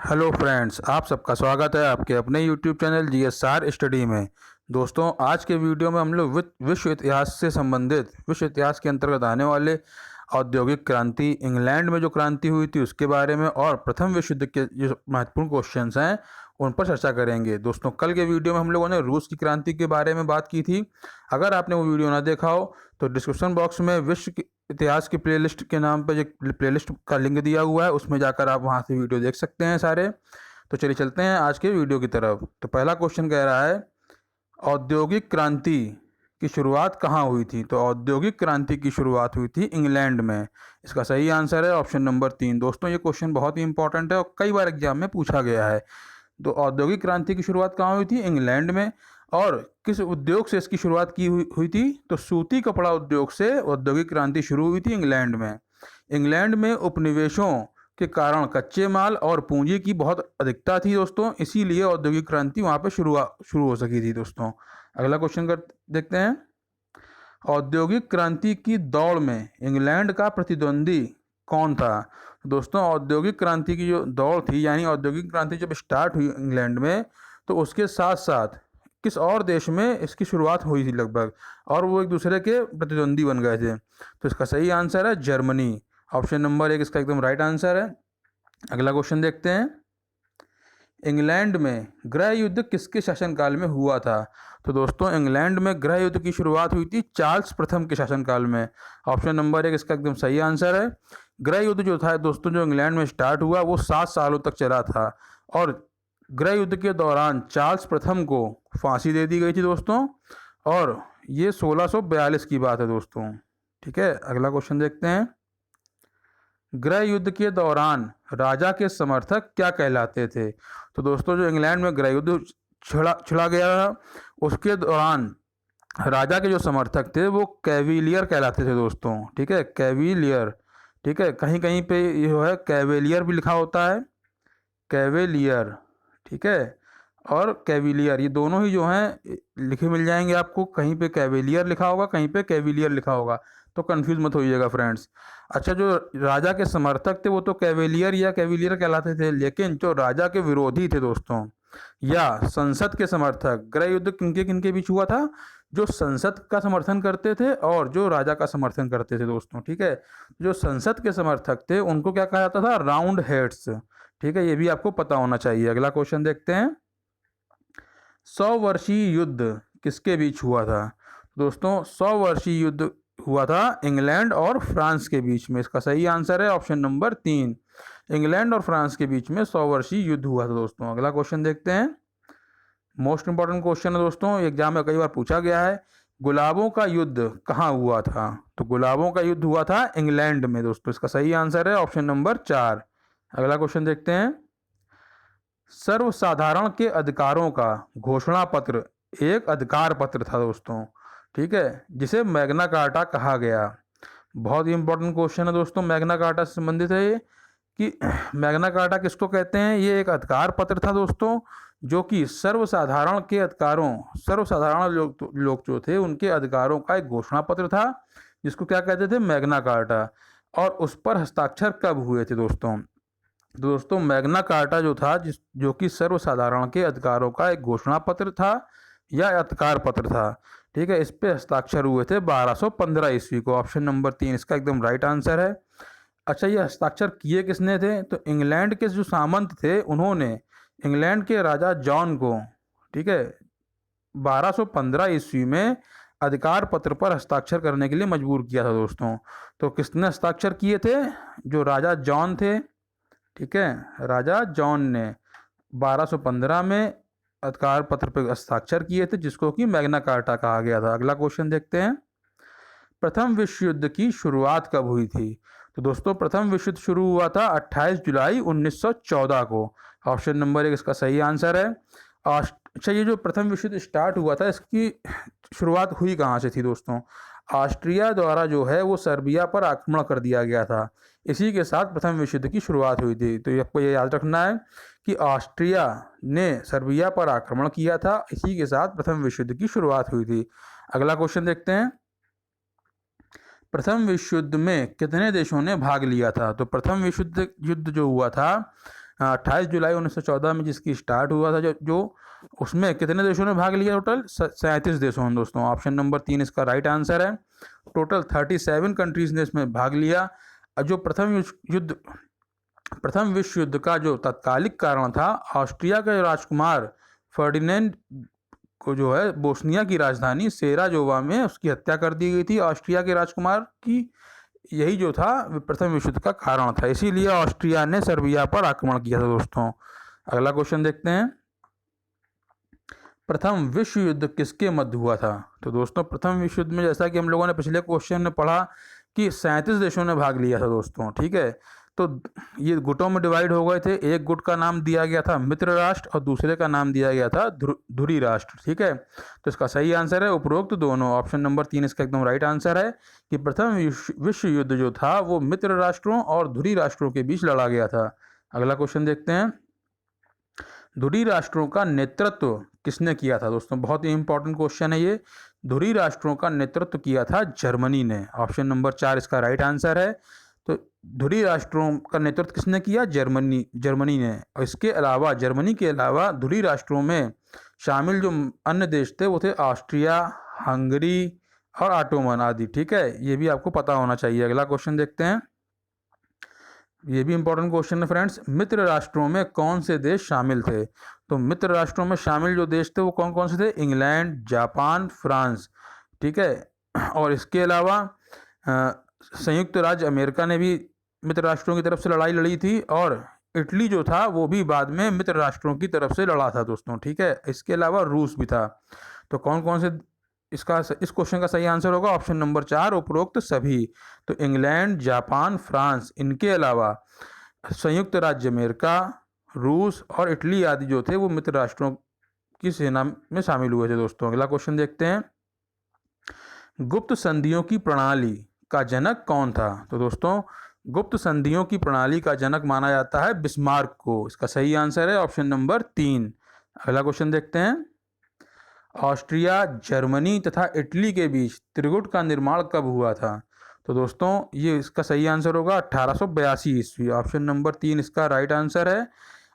Hello friends, आप सबका स्वागत है आपके अपने यूट्यूब चैनल जीएसआर स्टडी में। दोस्तों, आज के वीडियो में हम लोग विश्व इतिहास से संबंधित विश्व इतिहास के अंतर्गत आने वाले औद्योगिक क्रांति, इंग्लैंड में जो क्रांति हुई थी उसके बारे में और प्रथम विश्व युद्ध के जो महत्वपूर्ण क्वेश्चंस हैं उन पर चर्चा करेंगे। दोस्तों, कल के वीडियो में हम लोगों ने रूस की क्रांति के बारे में बात की थी। अगर आपने वो वीडियो ना देखा हो तो डिस्क्रिप्शन बॉक्स में इतिहास की प्लेलिस्ट के नाम पर जो प्लेलिस्ट का लिंक दिया हुआ है उसमें जाकर आप वहाँ से वीडियो देख सकते हैं सारे। तो चलिए चलते हैं आज के वीडियो की तरफ। तो पहला क्वेश्चन कह रहा है, औद्योगिक क्रांति की शुरुआत कहाँ हुई थी? तो औद्योगिक क्रांति की शुरुआत हुई थी इंग्लैंड में। इसका सही आंसर है ऑप्शन नंबर 3। दोस्तों, ये क्वेश्चन बहुत ही इंपॉर्टेंट है और कई बार एग्जाम में पूछा गया है। तो औद्योगिक क्रांति की शुरुआत कहाँ हुई थी? इंग्लैंड में। और किस उद्योग से इसकी शुरुआत की हुई थी? तो सूती कपड़ा उद्योग से औद्योगिक क्रांति शुरू हुई थी इंग्लैंड में। इंग्लैंड में उपनिवेशों के कारण कच्चे माल और पूंजी की बहुत अधिकता थी दोस्तों, इसीलिए औद्योगिक क्रांति वहाँ पे शुरू हो सकी थी दोस्तों। अगला क्वेश्चन कर देखते हैं। औद्योगिक क्रांति की दौड़ में इंग्लैंड का प्रतिद्वंदी कौन था? दोस्तों, औद्योगिक क्रांति की जो दौड़ थी, यानी औद्योगिक क्रांति जब स्टार्ट हुई इंग्लैंड में, तो उसके साथ साथ किस और देश में इसकी शुरुआत हुई थी लगभग, और वो एक दूसरे के प्रतिद्वंदी बन गए थे। तो इसका सही आंसर है जर्मनी। ऑप्शन नंबर 1 इसका एकदम राइट आंसर है। अगला क्वेश्चन देखते हैं। इंग्लैंड में गृह युद्ध किसके शासनकाल में हुआ था? तो दोस्तों, इंग्लैंड में गृह युद्ध की शुरुआत हुई थी चार्ल्स प्रथम के शासनकाल में। ऑप्शन नंबर 1 इसका एकदम सही आंसर है। गृह युद्ध जो था दोस्तों, जो इंग्लैंड में स्टार्ट हुआ वो 7 सालों तक चला था, और गृह युद्ध के दौरान चार्ल्स प्रथम को फांसी दे दी गई थी दोस्तों, और ये 1642 की बात है दोस्तों। ठीक है, अगला क्वेश्चन देखते हैं। गृह युद्ध के दौरान राजा के समर्थक क्या कहलाते थे? तो दोस्तों, जो इंग्लैंड में गृह युद्ध छिड़ा गया था उसके दौरान राजा के जो समर्थक थे वो कैविलियर कहलाते थे दोस्तों। ठीक है, कैविलियर। ठीक है, कहीं कहीं पे ये जो है कैवेलियर भी लिखा होता है, कैवेलियर। ठीक है, और कैविलियर, ये दोनों ही जो हैं लिखे मिल जाएंगे आपको। कहीं पे कैवेलियर लिखा होगा, कहीं पे कैविलियर लिखा होगा, तो कंफ्यूज मत होइएगा फ्रेंड्स। अच्छा, जो राजा के समर्थक थे वो तो कैवेलियर या कैविलियर कहलाते थे, लेकिन जो राजा के विरोधी थे दोस्तों, या संसद के समर्थक, गृह युद्ध किनके किनके बीच हुआ था? जो संसद का समर्थन करते थे और जो राजा का समर्थन करते थे दोस्तों। ठीक है, जो संसद के समर्थक थे उनको क्या कहा जाता था? Round heads. ठीक है, ये भी आपको पता होना चाहिए। अगला क्वेश्चन देखते हैं। 100 वर्षीय युद्ध किसके बीच हुआ था? दोस्तों, 100 वर्षीय युद्ध हुआ था इंग्लैंड और फ्रांस के बीच में। इसका सही आंसर है ऑप्शन नंबर 3। इंग्लैंड और फ्रांस के बीच में 100 वर्षीय युद्ध हुआ था दोस्तों। अगला क्वेश्चन देखते हैं। मोस्ट इंपॉर्टेंट क्वेश्चन है दोस्तों, एग्जाम में कई बार पूछा गया है। गुलाबों का युद्ध कहाँ हुआ था? तो गुलाबों का युद्ध हुआ था इंग्लैंड में दोस्तों। इसका सही आंसर है ऑप्शन नंबर 4। अगला क्वेश्चन देखते हैं। सर्वसाधारण के अधिकारों का घोषणा पत्र एक अधिकार पत्र था दोस्तों। ठीक है, जिसे मैग्ना कार्टा कहा गया। बहुत ही इंपॉर्टेंट क्वेश्चन है दोस्तों, मैग्ना कार्टा से संबंधित है ये, कि मैग्ना कार्टा किसको कहते हैं? ये एक अधिकार पत्र था दोस्तों, जो कि सर्वसाधारण के अधिकारों, सर्वसाधारण लोग जो थे उनके अधिकारों का एक घोषणा पत्र था, जिसको क्या कहते थे? Magna carta. और उस पर हस्ताक्षर कब हुए थे दोस्तों? दोस्तों, मैग्ना कार्टा जो था, जो कि सर्वसाधारण के अधिकारों का एक घोषणा पत्र था या अधिकार पत्र था। ठीक है, इस पे हस्ताक्षर हुए थे 1215 ईस्वी को। ऑप्शन नंबर 3 इसका एकदम राइट आंसर है। अच्छा, ये हस्ताक्षर किए किसने थे? तो इंग्लैंड के जो सामंत थे उन्होंने इंग्लैंड के राजा जॉन को, ठीक है, 1215 ईस्वी में अधिकार पत्र पर हस्ताक्षर करने के लिए मजबूर किया था दोस्तों। तो किसने हस्ताक्षर किए थे? जो राजा जॉन थे। ठीक है, राजा जॉन ने 1215 में अधिकार पत्र पर हस्ताक्षर किए थे, जिसको कि मैग्ना कार्टा कहा गया था। अगला क्वेश्चन देखते हैं। प्रथम विश्व युद्ध की शुरुआत कब हुई थी? तो दोस्तों, प्रथम विश्व युद्ध शुरू हुआ था 28 जुलाई 1914 को। ऑप्शन नंबर 1 इसका सही आंसर है। अच्छा, ये जो प्रथम विश्व युद्ध स्टार्ट हुआ था, इसकी शुरुआत हुई कहाँ से थी दोस्तों? ऑस्ट्रिया द्वारा जो है वो सर्बिया पर आक्रमण कर दिया गया था। इसी के साथ प्रथम विश्व युद्ध की शुरुआत हुई थी। तो आपको ये याद रखना है कि ऑस्ट्रिया ने सर्बिया पर आक्रमण किया था, इसी के साथ प्रथम विश्व युद्ध की शुरुआत हुई थी। अगला क्वेश्चन देखते हैं। प्रथम विश्व युद्ध में कितने देशों ने भाग लिया था? तो प्रथम विश्व युद्ध जो हुआ था 28 जुलाई 1914 में जिसकी स्टार्ट हुआ था, जो उसमें कितने देशों ने भाग लिया? टोटल 37 देशों में दोस्तों। ऑप्शन नंबर 3 इसका राइट आंसर है। टोटल 37 कंट्रीज ने इसमें भाग लिया। जो प्रथम विश्व युद्ध का जो तात्कालिक कारण था, ऑस्ट्रिया के राजकुमार फर्डिनेंड को जो है बोस्निया की राजधानी सेराजोवा में उसकी हत्या कर दी गई थी, ऑस्ट्रिया के राजकुमार की। यही जो था प्रथम विश्व युद्ध का कारण था, इसीलिए ऑस्ट्रिया ने सर्बिया पर आक्रमण किया था दोस्तों। अगला क्वेश्चन देखते हैं, प्रथम विश्व युद्ध किसके मध्य हुआ था? तो दोस्तों प्रथम विश्व युद्ध में, जैसा कि हम लोगों ने पिछले क्वेश्चन में पढ़ा कि 37 देशों ने भाग लिया था दोस्तों, ठीक है। तो ये गुटों में डिवाइड हो गए थे। एक गुट का नाम दिया गया था मित्र राष्ट्र और दूसरे का नाम दिया गया था धुरी राष्ट्र, ठीक है। तो इसका सही आंसर है उपरोक्त दोनों। ऑप्शन नंबर 3 इसका एकदम राइट आंसर है कि प्रथम विश्व युद्ध जो था वो मित्र राष्ट्रों और धुरी राष्ट्रों के बीच लड़ा गया था। अगला क्वेश्चन देखते हैं, धुरी राष्ट्रों का नेतृत्व किसने किया था? दोस्तों बहुत ही इंपॉर्टेंट क्वेश्चन है ये। धुरी राष्ट्रों का नेतृत्व किया था जर्मनी ने। ऑप्शन नंबर 4 इसका राइट आंसर है। तो धुरी राष्ट्रों का नेतृत्व किसने किया? जर्मनी ने। और इसके अलावा, जर्मनी के अलावा धुरी राष्ट्रों में शामिल जो अन्य देश थे वो थे ऑस्ट्रिया, हंगरी और ऑटोमन आदि, ठीक है। ये भी आपको पता होना चाहिए। अगला क्वेश्चन देखते हैं, ये भी इंपॉर्टेंट क्वेश्चन है फ्रेंड्स। मित्र राष्ट्रों में कौन से देश शामिल थे? तो मित्र राष्ट्रों में शामिल जो देश थे वो कौन कौन से थे? इंग्लैंड, जापान, फ्रांस, ठीक है। और इसके अलावा संयुक्त राज्य अमेरिका ने भी मित्र राष्ट्रों की तरफ से लड़ाई लड़ी थी, और इटली जो था वो भी बाद में मित्र राष्ट्रों की तरफ से लड़ा था दोस्तों, ठीक है। इसके अलावा रूस भी था। तो कौन कौन से, इस क्वेश्चन का सही आंसर होगा ऑप्शन नंबर 4 उपरोक्त सभी। तो इंग्लैंड, जापान, फ्रांस, इनके अलावा संयुक्त राज्य अमेरिका, रूस और इटली आदि जो थे वो मित्र राष्ट्रों की सेना में शामिल हुए थे दोस्तों। अगला क्वेश्चन देखते हैं, गुप्त संधियों की प्रणाली का जनक कौन था? तो दोस्तों गुप्त संधियों की प्रणाली का जनक माना जाता है बिस्मार्क को। इसका सही आंसर है ऑप्शन नंबर 3। अगला क्वेश्चन देखते हैं, ऑस्ट्रिया, जर्मनी तथा इटली के बीच त्रिगुट का निर्माण कब हुआ था? तो दोस्तों ये इसका सही आंसर होगा 1882 ईस्वी। ऑप्शन नंबर 3 इसका राइट आंसर है।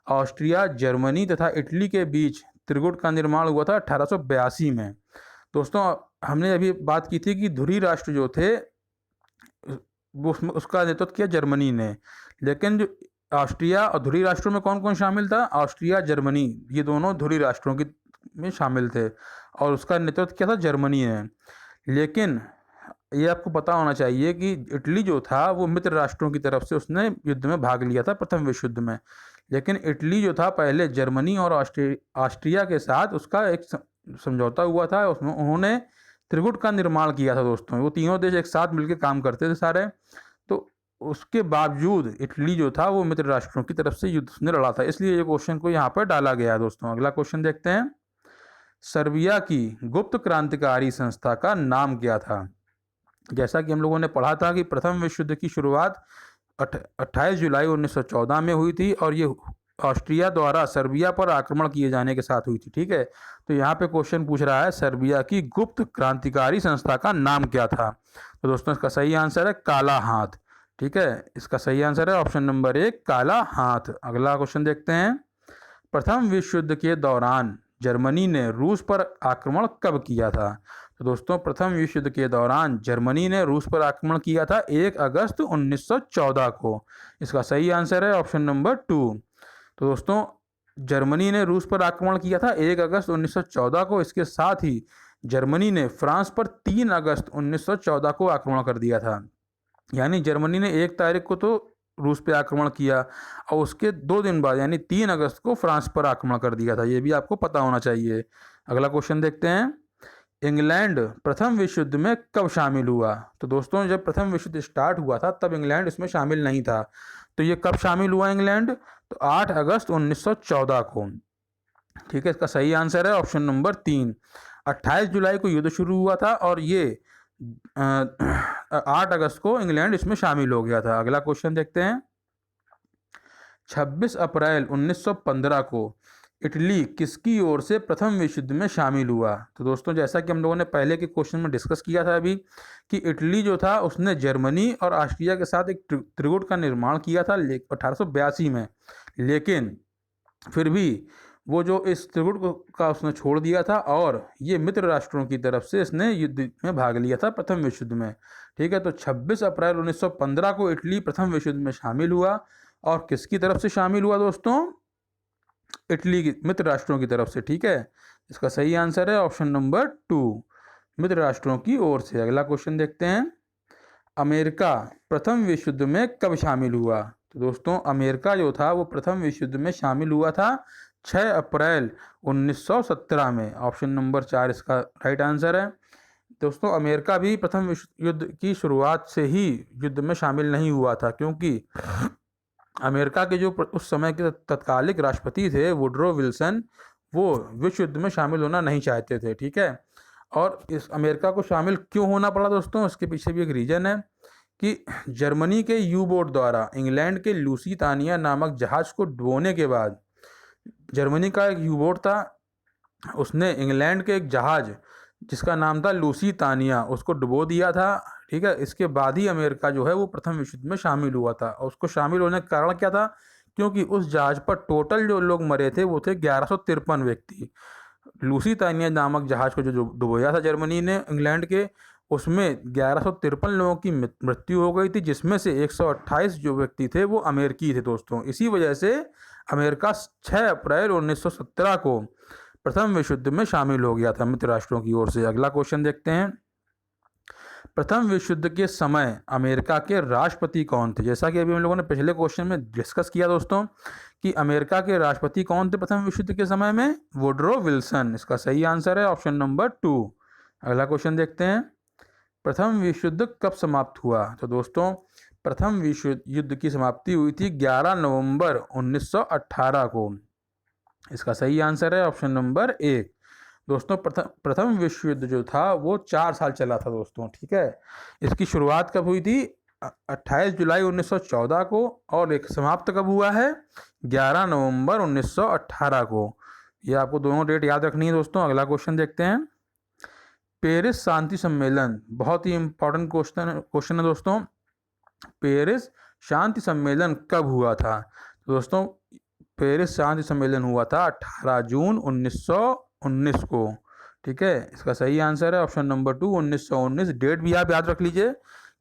ऑस्ट्रिया, जर्मनी तथा इटली के बीच त्रिगुट का निर्माण हुआ था 1882 में। दोस्तों हमने अभी बात की थी कि धुरी राष्ट्र जो थे उसका नेतृत्व किया जर्मनी ने, लेकिन जो ऑस्ट्रिया और धुरी राष्ट्रों में कौन कौन शामिल था? ऑस्ट्रिया, जर्मनी, ये दोनों धुरी राष्ट्रों की में शामिल थे, और उसका नेतृत्व किया था जर्मनी ने। लेकिन ये आपको पता होना चाहिए कि इटली जो था वो मित्र राष्ट्रों की तरफ से उसने युद्ध में भाग लिया था, प्रथम विश्व युद्ध में। लेकिन इटली जो था पहले जर्मनी और ऑस्ट्रिया के साथ उसका एक समझौता हुआ था, उसमें उन्होंने त्रिगुट का निर्माण किया था दोस्तों। वो तीनों देश एक साथ मिलकर काम करते थे सारे। तो उसके बावजूद इटली जो था वो मित्र राष्ट्रों की तरफ से युद्ध ने लड़ा था, इसलिए ये क्वेश्चन को यहाँ पर डाला गया है दोस्तों। अगला क्वेश्चन देखते हैं, सर्बिया की गुप्त क्रांतिकारी संस्था का नाम क्या था? जैसा कि हम लोगों ने पढ़ा था कि प्रथम विश्व युद्ध की शुरुआत 28 जुलाई 1914 में हुई थी, और ये ऑस्ट्रिया द्वारा सर्बिया पर आक्रमण किए जाने के साथ हुई थी, ठीक है। तो यहाँ पे क्वेश्चन पूछ रहा है सर्बिया की गुप्त क्रांतिकारी संस्था का नाम क्या था? तो दोस्तों इसका सही आंसर है काला हाथ, ठीक है। इसका सही आंसर है ऑप्शन नंबर 1 काला हाथ। अगला क्वेश्चन देखते हैं, प्रथम विश्व युद्ध के दौरान जर्मनी ने रूस पर आक्रमण कब किया था? तो दोस्तों प्रथम विश्व युद्ध के दौरान जर्मनी ने रूस पर आक्रमण किया था 1 अगस्त 1914 को। इसका सही आंसर है ऑप्शन नंबर 2। तो दोस्तों जर्मनी ने रूस पर आक्रमण किया था 1 अगस्त 1914 को। इसके साथ ही जर्मनी ने फ्रांस पर 3 अगस्त 1914 को आक्रमण कर दिया था। यानी जर्मनी ने 1 तारीख को तो रूस पे आक्रमण किया, और उसके 2 दिन बाद यानी 3 अगस्त को फ्रांस पर आक्रमण कर दिया था। ये भी आपको पता होना चाहिए। अगला क्वेश्चन देखते हैं, इंग्लैंड प्रथम विश्व युद्ध में कब शामिल हुआ? तो दोस्तों जब प्रथम विश्व युद्ध स्टार्ट हुआ था तब इंग्लैंड इसमें शामिल नहीं था। तो ये कब शामिल हुआ इंग्लैंड? तो 8 अगस्त 1914 को, ठीक है। इसका सही आंसर है ऑप्शन नंबर 3। 28 जुलाई को युद्ध शुरू हुआ था, और ये 8 अगस्त को इंग्लैंड इसमें शामिल हो गया था। अगला क्वेश्चन देखते हैं, 26 अप्रैल 1915 को इटली किसकी ओर से प्रथम विश्व युद्ध में शामिल हुआ? तो दोस्तों जैसा कि हम लोगों ने पहले के क्वेश्चन में डिस्कस किया था अभी कि इटली जो था उसने जर्मनी और ऑस्ट्रिया के साथ एक त्रिगुट का निर्माण किया था 1882 में। लेकिन फिर भी वो जो इस त्रिगुट का उसने छोड़ दिया था और ये मित्र राष्ट्रों की तरफ से इसने युद्ध में भाग लिया था प्रथम विश्व युद्ध में। ठीक है, तो 26 अप्रैल 1915 को इटली प्रथम विश्व युद्ध में शामिल हुआ। और किसकी तरफ से शामिल हुआ दोस्तों? इटली की मित्र राष्ट्रों की तरफ से। ठीक है, इसका सही आंसर है ऑप्शन नंबर 2, मित्र राष्ट्रों की ओर से। अगला क्वेश्चन देखते हैं, अमेरिका प्रथम विश्व युद्ध में कब शामिल हुआ? तो दोस्तों अमेरिका जो था वो प्रथम विश्व युद्ध में शामिल हुआ था 6 अप्रैल 1917 में। ऑप्शन नंबर 4 इसका राइट आंसर है। दोस्तों अमेरिका भी प्रथम विश्व युद्ध की शुरुआत से ही युद्ध में शामिल नहीं हुआ था, क्योंकि अमेरिका के जो उस समय के तत्कालिक राष्ट्रपति थे वुडरो विल्सन, वो विश्व युद्ध में शामिल होना नहीं चाहते थे। ठीक है, और इस अमेरिका को शामिल क्यों होना पड़ा दोस्तों? इसके पीछे भी एक रीज़न है कि जर्मनी के यू बोट द्वारा इंग्लैंड के लूसीतानिया नामक जहाज को डुबोने के बाद, जर्मनी का एक यू बोट था, उसने इंग्लैंड के एक जहाज जिसका नाम था लूसीतानिया उसको डुबो दिया था। ठीक है, इसके बाद ही अमेरिका जो है वो प्रथम विश्व युद्ध में शामिल हुआ था। और उसको शामिल होने का कारण क्या था? क्योंकि उस जहाज पर टोटल जो लोग मरे थे वो थे 1153 व्यक्ति। लूसीतानिया नामक जहाज को जो डुबोया था जर्मनी ने इंग्लैंड के, उसमें 1153 लोगों की मृत्यु हो गई थी, जिसमें से 128 जो व्यक्ति थे वो अमेरिकी थे दोस्तों। इसी वजह से अमेरिका 6 अप्रैल 1917 को प्रथम विश्व युद्ध में शामिल हो गया था मित्र राष्ट्रों की ओर से। अगला क्वेश्चन देखते हैं, प्रथम विश्व युद्ध के समय अमेरिका के राष्ट्रपति कौन थे? जैसा कि अभी हम लोगों ने पिछले क्वेश्चन में डिस्कस किया दोस्तों कि अमेरिका के राष्ट्रपति कौन थे प्रथम विश्व युद्ध के समय में? Woodrow Wilson. इसका सही आंसर है ऑप्शन नंबर 2। अगला क्वेश्चन देखते हैं, प्रथम विश्व युद्ध कब समाप्त हुआ? तो दोस्तों प्रथम विश्व युद्ध की समाप्ति हुई थी 11 नवंबर 1918 को। इसका सही आंसर है ऑप्शन नंबर 1। दोस्तों प्रथम विश्व युद्ध जो था वो 4 साल चला था दोस्तों। ठीक है, इसकी शुरुआत कब हुई थी? 28 जुलाई 1914 को, और एक समाप्त कब हुआ है? 11 नवंबर 1918 को। ये आपको दोनों डेट याद रखनी है दोस्तों। अगला क्वेश्चन देखते हैं, पेरिस शांति सम्मेलन, बहुत ही इंपॉर्टेंट क्वेश्चन है दोस्तों। पेरिस शांति सम्मेलन कब हुआ था? तो दोस्तों पेरिस शांति सम्मेलन हुआ था 18 जून 1919 को। ठीक है, इसका सही आंसर है ऑप्शन नंबर 2, 1919। डेट भी आप याद रख लीजिए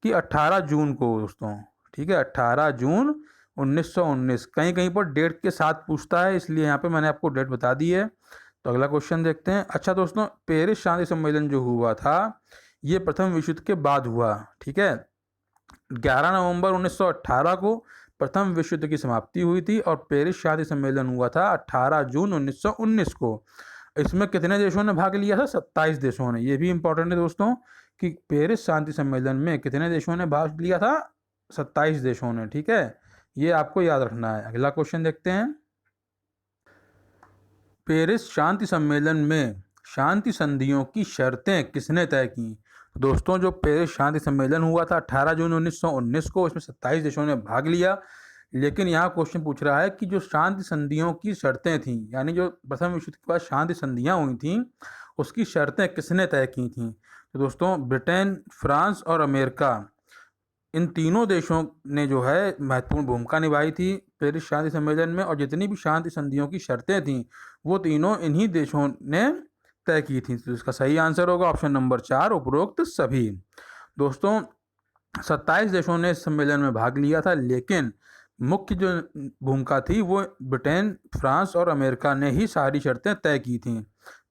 कि 18 जून को दोस्तों। ठीक है, 18 जून 1919। कहीं कहीं पर डेट के साथ पूछता है, इसलिए यहाँ पे मैंने आपको डेट बता दी है। तो अगला क्वेश्चन देखते हैं। अच्छा दोस्तों, पेरिस शांति सम्मेलन जो हुआ था ये प्रथम विश्व युद्ध के बाद हुआ। ठीक है, 11 नवंबर 1918 को प्रथम विश्व युद्ध की समाप्ति हुई थी और पेरिस शांति सम्मेलन हुआ था 18 जून 1919 को। इसमें कितने देशों ने भाग लिया था? 27 देशों ने। ये भी इंपॉर्टेंट है दोस्तों कि पेरिस शांति सम्मेलन में कितने देशों ने भाग लिया था? 27 देशों ने। ठीक है, ये आपको याद रखना है। अगला क्वेश्चन देखते हैं, पेरिस शांति सम्मेलन में शांति संधियों की शर्तें किसने तय की? दोस्तों जो पेरिस शांति सम्मेलन हुआ था 18 जून 1919 को, इसमें 27 देशों ने भाग लिया। लेकिन यहाँ क्वेश्चन पूछ रहा है कि जो शांति संधियों की शर्तें थीं, यानी जो प्रथम विश्व युद्ध के बाद शांति संधियाँ हुई थीं, उसकी शर्तें किसने तय की थीं? तो दोस्तों ब्रिटेन, फ्रांस और अमेरिका, इन तीनों देशों ने जो है महत्वपूर्ण भूमिका निभाई थी पेरिस शांति सम्मेलन में। और जितनी भी शांति संधियों की शर्तें थीं वो तीनों इन्हीं देशों ने तय की थी। तो इसका सही आंसर होगा ऑप्शन नंबर 4, उपरोक्त सभी। दोस्तों 27 देशों ने इस सम्मेलन में भाग लिया था, लेकिन मुख्य जो भूमिका थी वो ब्रिटेन, फ्रांस और अमेरिका ने ही सारी शर्तें तय की थी।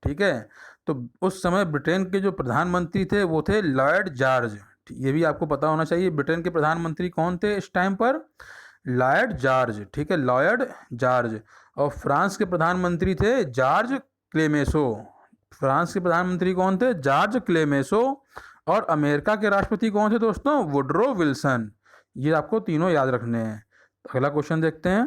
ठीक है, तो उस समय ब्रिटेन के जो प्रधानमंत्री थे वो थे लॉयड जॉर्ज। ये भी आपको पता होना चाहिए, ब्रिटेन के प्रधानमंत्री कौन थे इस टाइम पर? Lloyd George. ठीक है, लॉयड जॉर्ज। और फ्रांस के प्रधानमंत्री थे जॉर्ज क्लेमेंसो। फ्रांस के प्रधानमंत्री कौन थे? जॉर्ज क्लेमेंसो। और अमेरिका के राष्ट्रपति कौन थे दोस्तों? Woodrow Wilson. ये आपको तीनों याद रखने हैं। अगला क्वेश्चन देखते हैं,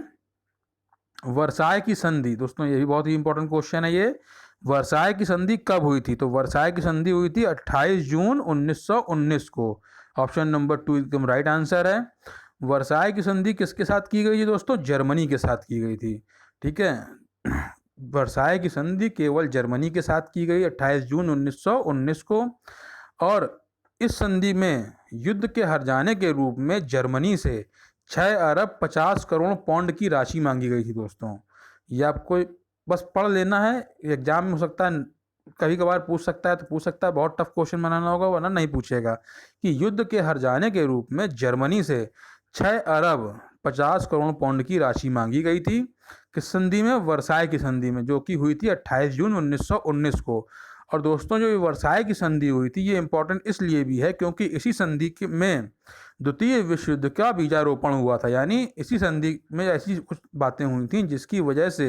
वर्साय की संधि। दोस्तों ये भी बहुत ही इंपॉर्टेंट क्वेश्चन है ये। वर्साय की संधि कब हुई थी? तो वर्साय की संधि हुई थी 28 जून 1919 को। ऑप्शन नंबर 2 एकदम राइट आंसर है। वर्साय की संधि किसके साथ की गई थी दोस्तों? जर्मनी के साथ की गई थी। ठीक है, वर्साय की संधि केवल जर्मनी के साथ की गई 28 जून 1919 को। और इस संधि में युद्ध के हार जाने के रूप में जर्मनी से 6 अरब 50 करोड़ पौंड की राशि मांगी गई थी दोस्तों। ये आपको बस पढ़ लेना है, एग्जाम में हो सकता है कभी कभार पूछ सकता है, तो पूछ सकता है, बहुत टफ क्वेश्चन बनाना होगा वरना नहीं पूछेगा। कि युद्ध के हार जाने के रूप में जर्मनी से 6 अरब 50 करोड़ पौंड की राशि मांगी गई थी। किस संधि में? वर्साई की संधि में, जो कि हुई थी 28 जून 1919 को। और दोस्तों जो ये वर्साई की संधि हुई थी ये इंपॉर्टेंट इसलिए भी है क्योंकि इसी संधि में द्वितीय विश्व युद्ध का बीजारोपण हुआ था। यानी इसी संधि में ऐसी कुछ बातें हुई थी जिसकी वजह से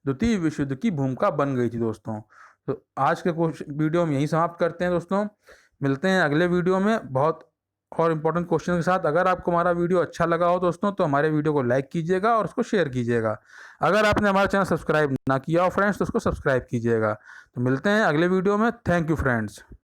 द्वितीय विश्व युद्ध की भूमिका बन गई थी दोस्तों। तो आज के वीडियो में यही समाप्त करते हैं दोस्तों। मिलते हैं अगले वीडियो में बहुत और इम्पोर्टेंट क्वेश्चन के साथ। अगर आपको हमारा वीडियो अच्छा लगा हो दोस्तों तो हमारे वीडियो को लाइक कीजिएगा और उसको शेयर कीजिएगा। अगर आपने हमारा चैनल सब्सक्राइब ना किया हो फ्रेंड्स तो उसको सब्सक्राइब कीजिएगा। तो मिलते हैं अगले वीडियो में। Thank you friends.